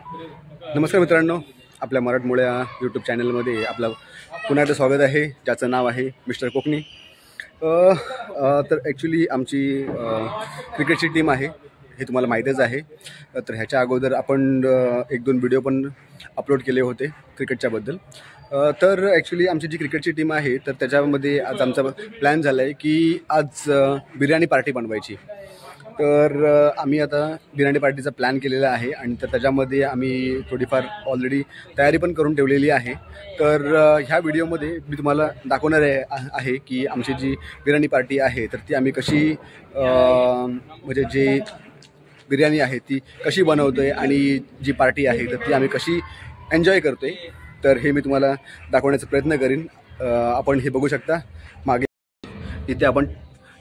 नमस्कार मित्रांनो, आपल्या मराठमोळ्या यूट्यूब चॅनलमध्ये आपलं पुन्हा एकदा स्वागत आहे, ज्याचं नाव आहे मिस्टर कोकणी। तर ॲक्च्युली आमची क्रिकेटची टीम आहे हे तुम्हाला माहीतच आहे। तर ह्याच्या अगोदर आपण एक दोन व्हिडिओ पण अपलोड केले होते क्रिकेटच्याबद्दल। तर ॲक्च्युली आमची जी क्रिकेटची टीम आहे तर त्याच्यामध्ये आज आमचा प्लॅन झाला आहे की आज बिर्याणी पार्टी बनवायची। तर आम्ही आता बिर्याणी पार्टीचा प्लॅन केलेला आहे आणि तर त्याच्यामध्ये आम्ही थोडीफार ऑलरेडी तयारी पण करून ठेवलेली आहे। तर ह्या व्हिडिओमध्ये मी तुम्हाला दाखवणार आहे की आमची जी बिर्याणी पार्टी आहे तर ती आम्ही कशी म्हणजे जे बिर्याणी आहे ती कशी बनवतो आहे आणि जी पार्टी आहे तर ती आम्ही कशी एन्जॉय करतो आहे, तर हे मी तुम्हाला दाखवण्याचा प्रयत्न करीन। आपण हे बघू शकता, मागे इथे आपण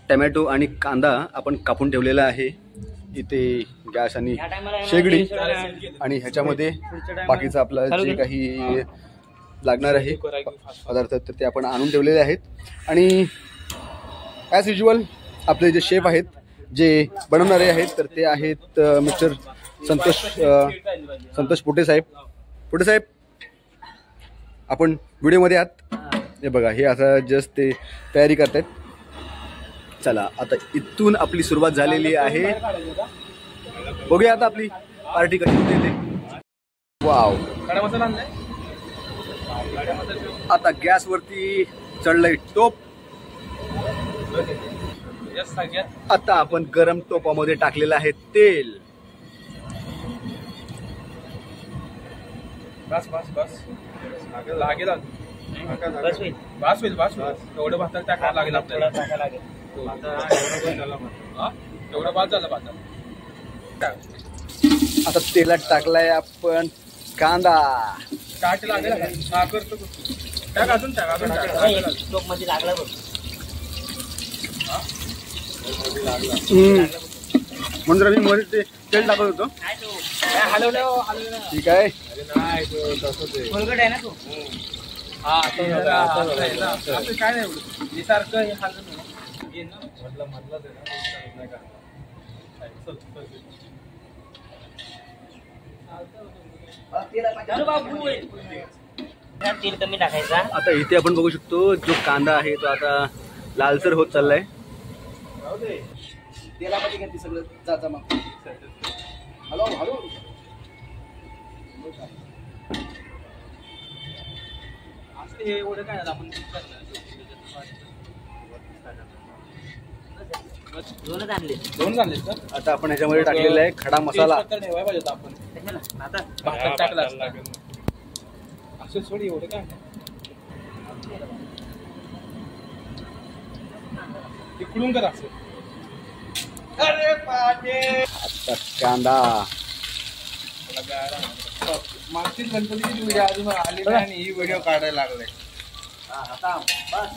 टमॅटो आणि कांदा आपण कापून ठेवलेला आहे। इथे गॅस आणि शेगडी आणि ह्याच्यामध्ये बाकीचं आपलं जे काही लागणार आहे पदार्थ तर ते आपण आणून ठेवलेले आहेत। आणि ॲज युज्युअल आपले जे शेफ आहेत जे बनवणारे आहेत तर ते आहेत मिस्टर संतोष पोटे साहेब, आपण व्हिडिओमध्ये आहात। हे बघा, हे आता जस्ट ते तयारी करत आहेत। चला, आता इथून आपली सुरुवात झालेली आहे। बघूया आता आपली पार्टी कशी होते ते। वाव, आता गॅसवरती चढलंय टोप। आता आपण गरम टोपामध्ये टाकलेलं आहे तेल। बस लागेल एवढं भात टाकायला लागेल आपल्याला। एवढं भात झालं भात। आता तेलात टाकलाय आपण कांदा। टाक लागेल हा करतो टाक अजून टोप मध्ये लागला बघ। म्हणून मी मध्ये ते तेल टाकत होतो। हलवलं ठीक आहे। खोलगट आहे ना तू। हा काय नाही सारखं हे हलवलं तेल कमी टाकायचा। आता इथे आपण बघू शकतो जो कांदा आहे तो आता लालसर होत चाललाय। तेलामध्ये घेतली सगळं जाता मग हळू हे एवढं काय आपण दोन आणले सर। आता आपण ह्याच्यामध्ये टाकलेला आहे खडा मसाला। ठेवायला पाहिजे आपण आता भातात टाकला असं सोड, एवढं काय तिकडून करा असं। अरे पाटे, आता कांदा मागची गणपतीची व्हिडिओ अजून आली नाही आणि ही व्हिडिओ काढायला लागले।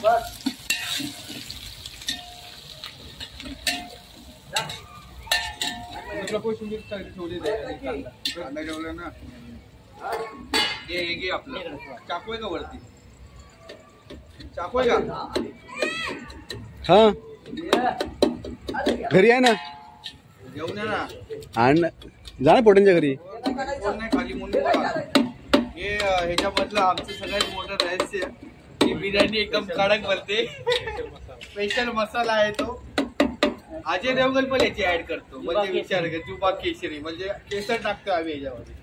बस कांदा ठेवलं ना, हे आपलं चाकू आहे का वरती? चाकू आहे का? हा, घरी आहे ना, घेऊन या ना। आणि जा ना पोटांच्या घरी। खाली म्हणून हे ह्याच्यामधलं आमचं सगळ्यात मोठं रहस्य की बिर्याणी एकदम कडक बनते। स्पेशल मसाला आहे तो। अजय देवगण पण याची ऍड करतो, म्हणजे विचार कर, जुबा केशरी म्हणजे केसर टाकतो आम्ही याच्यामध्ये।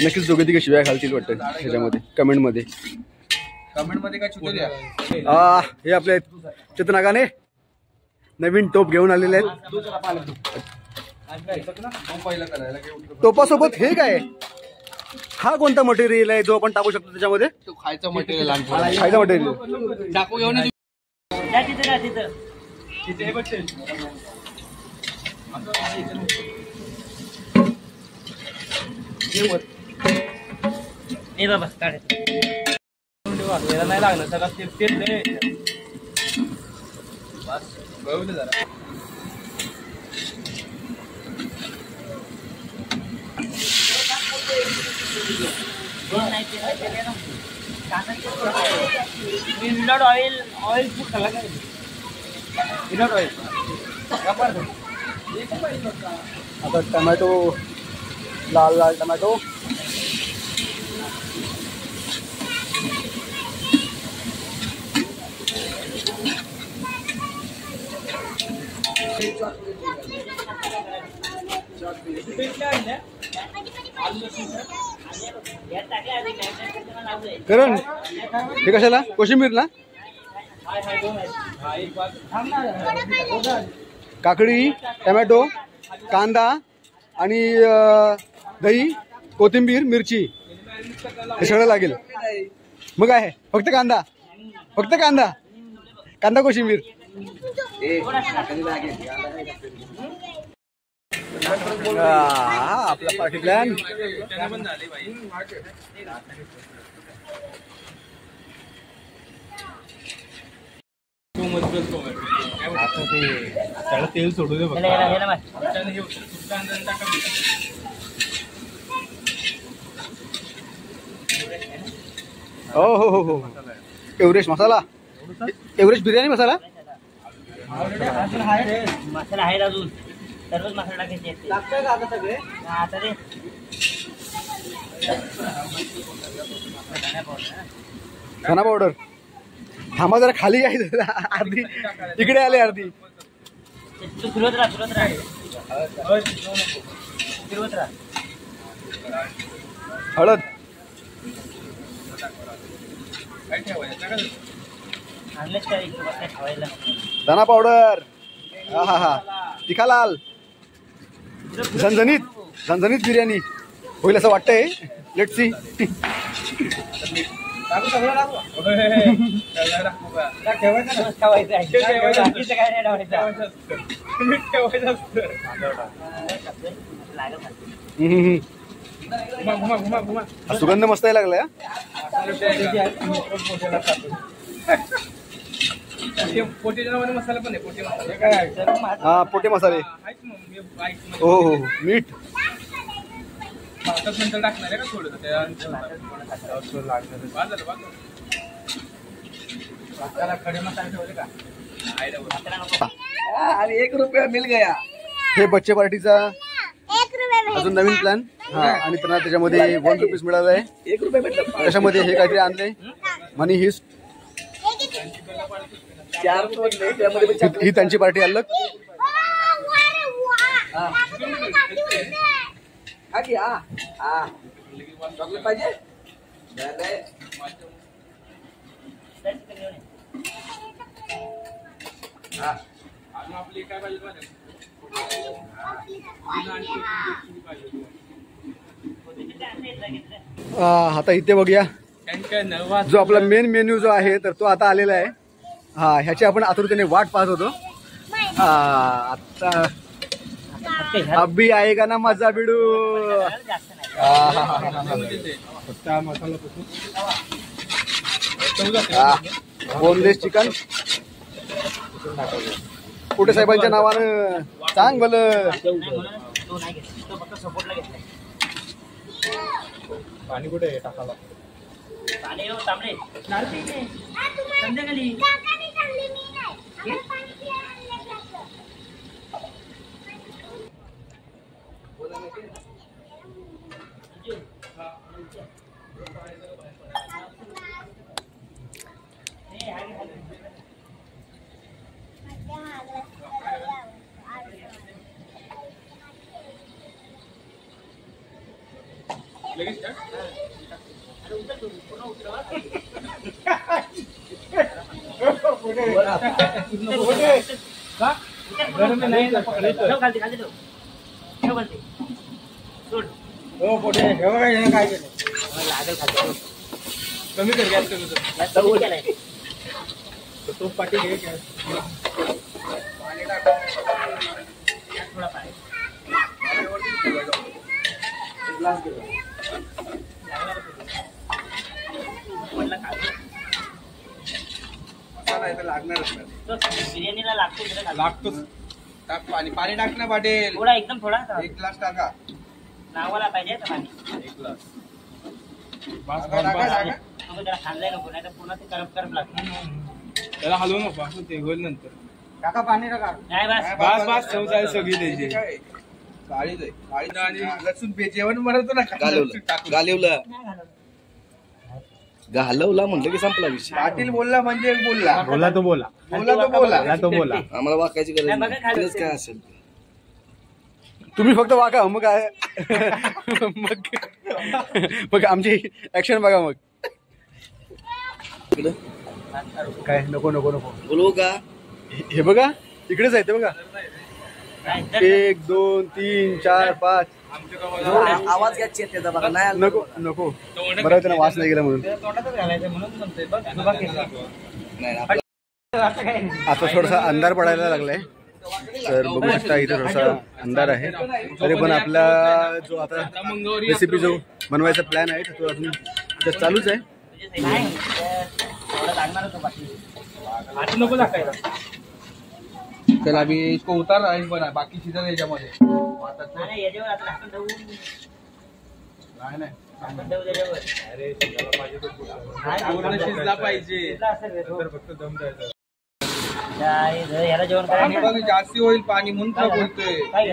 नक्कीच दोघे तिघे शिव्या घालतील वाटतं ह्याच्यामध्ये कमेंट मध्ये काय चुकल्या। हे आपले चेतनागाने नवीन टोप घेऊन आलेले आहेत। टोपासोबत हे काय, हा कोणता मटेरियल आहे जो आपण टाकू शकतो त्याच्यामध्ये? तो खायचा मटेरियल, खायचा मटेरियल टाकू घेऊन नाही लागलं सगळं तेल बस बघू जरा। विदाउट ऑइल फूड खाल्ला का? विदाउट ऑइल आता टमॅटो, लाल लाल टमॅटो. करण हे कशाला? कोशिंबीर ना? काकडी, टमॅटो, कांदा आणि दही, कोथिंबीर, मिरची हे सगळं लागेल. मग काय आहे? फक्त कांदा, फक्त कांदा, कांदा कोशिंबीर. आपला पार्टी प्लॅन. तेल सोडू दे हो हो हो हो. एव्हरेस्ट मसाला, एव्हरेस्ट बिर्याणी मसाला. मसाला आहे अजून, सर्वच मसाला टाकायचे लागतोय का आता सगळे? आता रे धना पावडर. थांबा जरा खाली घ्यायचं. अर्धी इकडे आले, अर्धी फिरवत राहा, फिरवत राहा, फिरवत राहा. हळद, आणलेच काय काय ठेवायला. धना पावडर. हा हा हा. तिखा लाल. झणझणीत, झणझणीत बिर्याणी होईल असं वाटतंय. Let's see. सुगंध मस्त आहे लागलाय. पोटेच्या नावाने मसाला पण आहे. पोटे मसाला, हा पोटे मसाले. हो हो. मीठ नंतर टाकणार आहे का थोडं? खडे मसाले ठेवले का? 1 रुपया मिल गया. हे बच्चे पार्टीचा अजून नवीन प्लॅन. हा, आणि त्यांना त्याच्यामध्ये 1 रुपीज मिळाला आहे. 1 रुपया भेटलं. त्याच्यामध्ये हे काहीतरी आणलंय, मनी हिस्ट. 4 रुपये त्यामध्ये ही त्यांची पार्टी अलग. हा की हा हा चॉकलेट पाहिजे. आपली काय पाहिजे? आता इथे बघूया जो आपला मेन मेन्यू जो आहे तर तो आता आलेला आहे. हा, ह्याची आपण आतुरतेने वाट पाहत होतो. आता अभी आएगा ना मजा बिडू. बोनलेस चिकन कुठे साहेबांच्या नावानं सांग भलं. तो नाही घेतला, तो फक्त सपोर्टला घेतलाय. पाणी कुठे टाकायला? पाणी येऊ तांबडे संध्याकाळी. कमी कर गॅस कमी कर. तो पाठी घे. पाणी टाक. थोडा पाणी लागणारच बिर्याणीला लागतोच. टाक पाणी. पाणी टाक ना पाटील. थोडा, एकदम थोडा. 1 ग्लास टाका. नावाला पाहिजे पाणी. 1 ग्लास त्याला खाल्लाय नको, नाही तर पुन्हा ते करप करप लागतं. त्याला हलवू नको, असं ते होईल नंतर. काका पाणी टाका. नाही बस बस चौचाळी सगळी द्यायची. काळीच आहे काळीच आणि लसूण जेवण बनवतो ना घालवला घालवला म्हटलं की संपला विषय. पाटील बोलला म्हणजे बोलला. बोला तो बोला. आम्हाला वाकायची गरज नाही. काय असेल तुम्ही फक्त वाका मग काय मग आमची ऍक्शन बघा मग. काय नको नको नको बोलवू का. हे बघा इकडेच आहे ते बघा. 1 2 3 4 5 आवाज घ्यायची त्याचा बघा. नाही नको नको बरं त्यांना वास नाही गेला म्हणून. तोंडातच घालायचं म्हणून म्हणतोय बघ. आता थोडासा अंधार पडायला लागलाय तर बघू शकता इथे थोडासा अंधार आहे. तरी पण आपला जो आता रेसिपी जो बनवायचा प्लॅन आहे तो अजून चालूच आहे. नको टाकायला. चला अभी इसको उतार राईस बना बाकी शिजन याच्यामध्ये. याच्यावर आता ढाकण ठेवून शिजला पाहिजे. याला जेवण करायला जास्ती होईल पाणी म्हणून काय बोलतोय. पाणी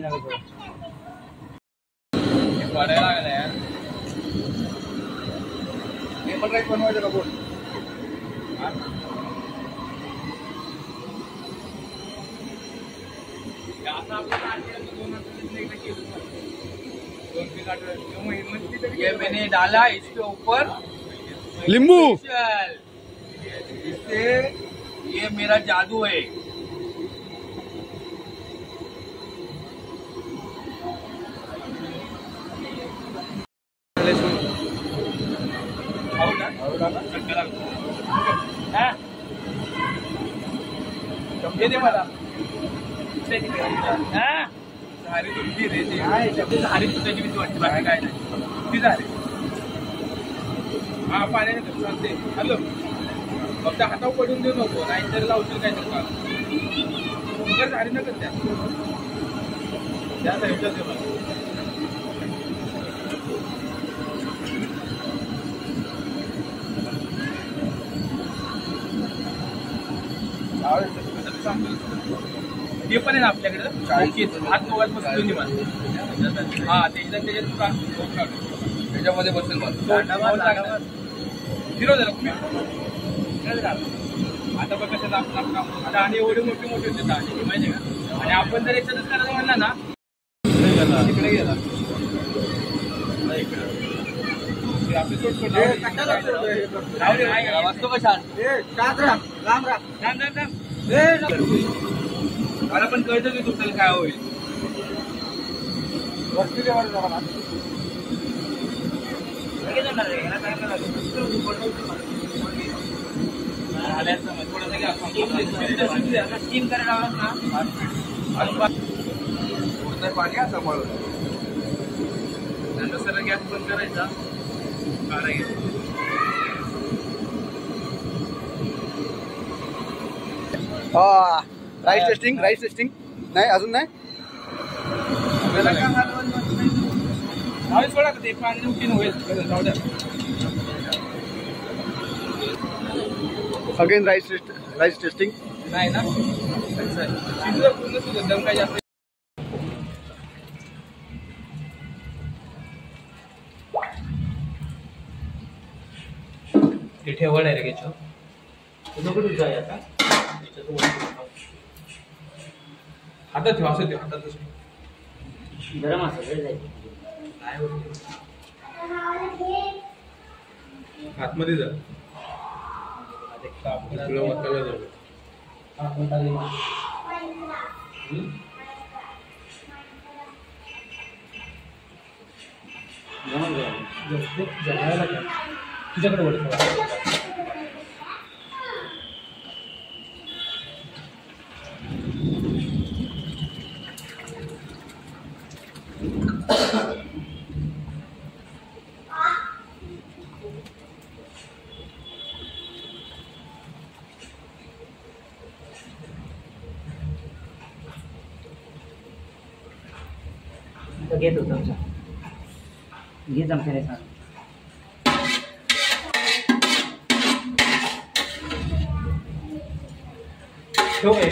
लागत वाढायला लागला यार. लेमन राईस बनवायचं का बोल. ये मैंने डाला इसके ऊपर लिंबू. इससे ये मेरा जादू है. समजे दे मला. झारी तुमची रे ती. झारी तुझ्याची भीती वाटते बाकी काय नाही. ती झाली. हा पाण्याने चालते. हॅलो फक्त हातावर पडून देऊ नको नाहीतर लावशील काय तर झाली नका त्या ह्याच्यात दे मला. ते पण आहे ना आपल्याकडं. हात मोबाईल बसतो हा त्याच्यामध्ये बसेल झिरो झालं तुम्ही. आता बघ कसं आता आणि एवढे मोठे मोठे होते दाणे माहिती का. आणि आपण जर याच्यातच करायला म्हणला ना तिकडे गेला वाचतो का छान. मला पण कळतं की तुमचं काय होईल. स्टीम करायला ना पाणी आता मळून नंतर सगळं गॅस बंद करायचा. राईस टेस्टिंग नाही अजून नाही. सोडा ते पाणी उठीन होईल. अगेन राईस टेस्टिंग नाही ना शिजलं पूर्ण सुद्धा दम काय जास्त. ते ठेवण आहे रे याच्यावर. हातात ठेवा असं ठेव. हातातच गरम असेल आतमध्ये जा. तुझ्याकडे वडे घेतो चमचा. घे चमचा रे सांग. ठेव आहे.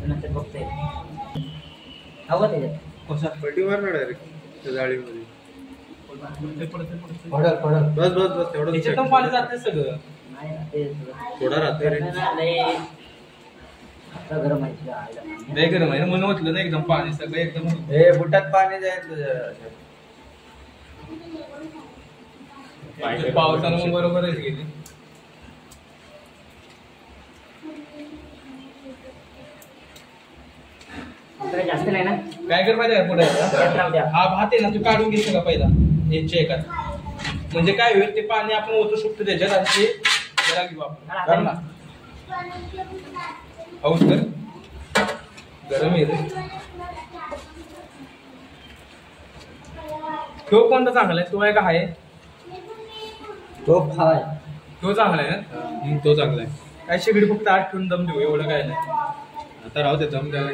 नंतर बघतोय हवं त्याच्यात कसा पलटी मारणार डायरेक्ट त्या जाळीमध्ये. बस बस बस तेवढं त्याच्यातून पाणी जाते सगळं. नाही ना, ते थोडा राहते रे. आता गरम आहे लय गरम आहे म्हणून म्हटलं ना एकदम पाणी सगळं एकदम बुटात पाणी जाईल. पावसानं मग बरोबरच गेली. जास्त नाही ना. काय कर माहिती आहे पुढे राहू द्या. हा भात आहे ना तू काढून घे सगळं पहिला यांच्या एकात. म्हणजे काय होईल ते पाणी आपण ओतू शकतो त्याच्यात आणि ते जरा घेऊ आपण. कर ना पाऊस कर गरम आहे रे. तो कोणता चांगला आहे तो आहे का आहे तो खाय तो चांगला आहे ना. तो चांगला आहे. काय शेगडी फक्त 8 ठेवून दम देऊ एवढं काय नाही. आता राहू दे दम द्यायला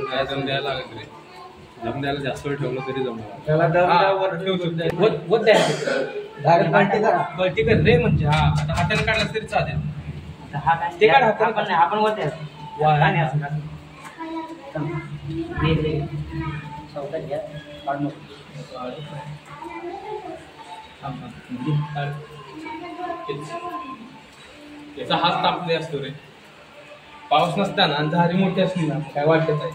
काय दम द्यायला लागत रे. दम द्यायला जास्त वेळ ठेवलं तरी जमणार. त्याला गळती कर रे म्हणजे हा आता हाताने काढला तरी चालेल. ते काढ हाताने आपण नाही आपण वरते याचा हात तापले असतो रे. पाऊस नसताना आणि झारी मोठी असली ना काय वाटत आहे.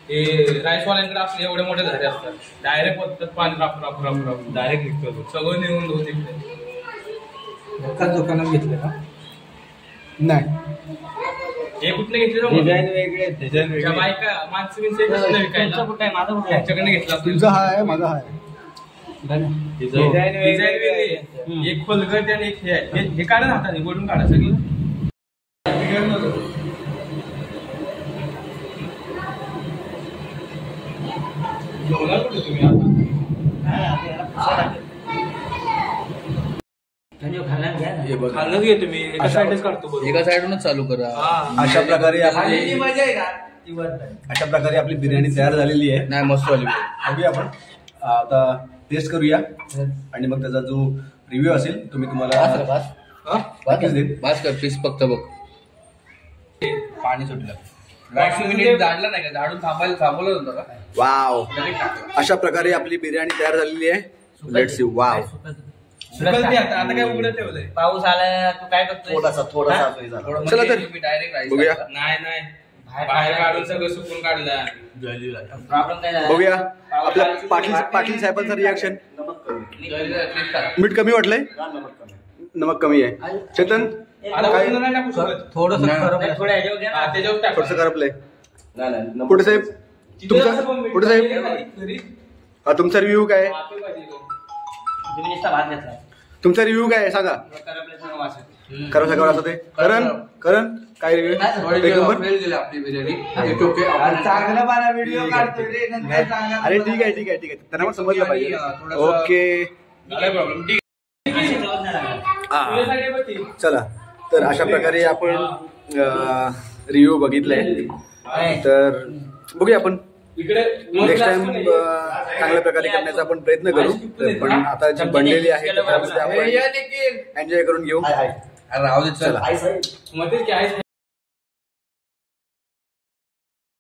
ते राईसवाल्यांकडे असले एवढे मोठे झाडे असतात डायरेक्ट होतात पाणी राप राप राप राप डायरेक्ट निघतो सगळं निघून होत इकडे. दुकानात घेतलं का नाही हे कुठलं घेतलं डिझाईन वेगळे आहेत. त्या बायका माणसं विकायला कुठं आहे माझं कुठं आहे त्यांच्याकडे घेतला तुझा हा आहे माझा हा आहे. डिझाईन वेगळी. एक खोलगट आणि एक हे आहे. हे काढा ना हाताने गोडून काढा सगळं. तुम्ही हे बघ. खाल्लंच घे तुम्ही एका साईडच काढतो बरोबर. एका साईडूनच चालू करा. अशा प्रकारे खाण्याची आपली मजा आहे ना. अशा प्रकारे आपली बिर्याणी तयार झालेली आहे. नाही मस्त वाली बघूया आपण आता टेस्ट करूया आणि मग त्याचा जो रिव्ह्यू असेल तुम्ही तुम्हाला नक्कीच देईन. बास कर पीस फक्त बघ. पाणी सुटलं. 5 मिनिट झाडलं नाही का झाडून थांबवलं होतं का. वाव अशा प्रकारे आपली बिर्याणी तयार झालेली आहे. Let's see. वाव आता काय उघडं ठेवलंय. पाऊस आला तू काय करतोय. थोडं चला तर मी डायरेक्ट बघूया. नाही बाहेर काढून सगळं सुकून काढलं. प्रॉब्लेम काय झाला. बघूया आपल्या पाटील साहेबांचं रिॲक्शन. मीठ कमी वाटलंय. नमक कमी आहे. चेतन काय थोडं ह्याच्यावर घ्या ना. त्याच्यावर टाक. थोडस करपलंय. पुढे साहेब पुढे साहेब तुमचा रिव्ह्यू काय आहे? तुम्ही नुसता भात घेतला. तुमचा रिव्ह्यू काय आहे सांगा. करा सगळं असं ते करण काय रिव्ह्यू आपली बिर्याणी. चांगला मला व्हिडिओ काढतोय रे. अरे ठीक आहे त्यांना पण समजलं पाहिजे. ओके चला तर अशा प्रकारे आपण रिव्ह्यू बघितलाय. तर बघूया आपण नेक्स्ट टाइम चांगल्या प्रकारे करण्याचा आपण प्रयत्न करू. पण आता जी बनलेली आहे त्यामध्ये आपण एन्जॉय करून घेऊ. राहू दे चला. मध्येच